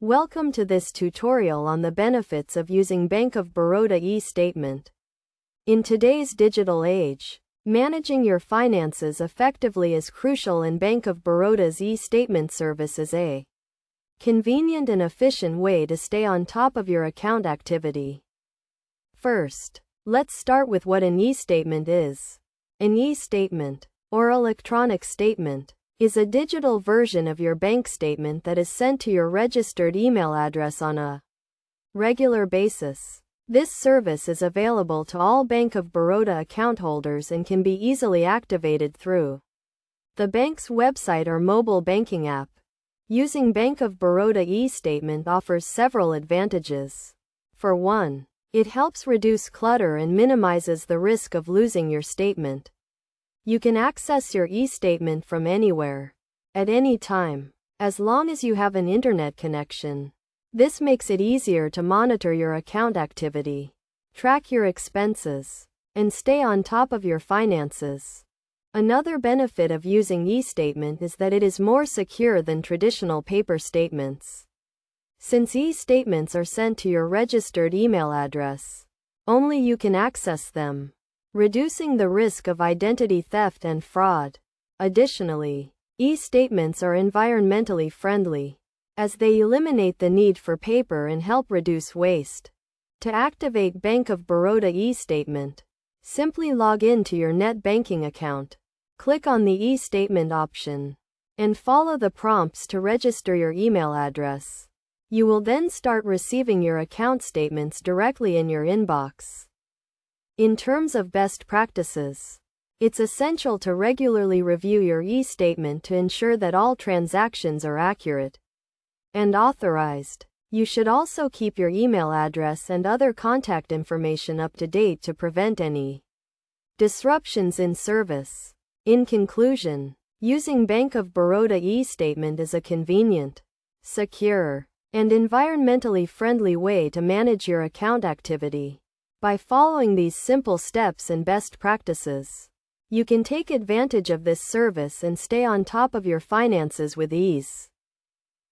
Welcome to this tutorial on the benefits of using Bank of Baroda e-statement. In today's digital age, managing your finances effectively is crucial, and Bank of Baroda's e-statement service is a convenient and efficient way to stay on top of your account activity. First, let's start with what an e-statement is. An e-statement, or electronic statement, is a digital version of your bank statement that is sent to your registered email address on a regular basis. This service is available to all Bank of Baroda account holders and can be easily activated through the bank's website or mobile banking app. Using Bank of Baroda e-statement offers several advantages. For one, it helps reduce clutter and minimizes the risk of losing your statement. You can access your e-statement from anywhere, at any time, as long as you have an internet connection. This makes it easier to monitor your account activity, track your expenses, and stay on top of your finances. Another benefit of using e-statement is that it is more secure than traditional paper statements. Since e-statements are sent to your registered email address, only you can access them, reducing the risk of identity theft and fraud. Additionally, e-statements are environmentally friendly, as they eliminate the need for paper and help reduce waste. To activate Bank of Baroda e-statement, simply log in to your net banking account, click on the e-statement option, and follow the prompts to register your email address. You will then start receiving your account statements directly in your inbox. In terms of best practices, it's essential to regularly review your e-statement to ensure that all transactions are accurate and authorized. You should also keep your email address and other contact information up to date to prevent any disruptions in service. In conclusion, using Bank of Baroda e-statement is a convenient, secure, and environmentally friendly way to manage your account activity. By following these simple steps and best practices, you can take advantage of this service and stay on top of your finances with ease.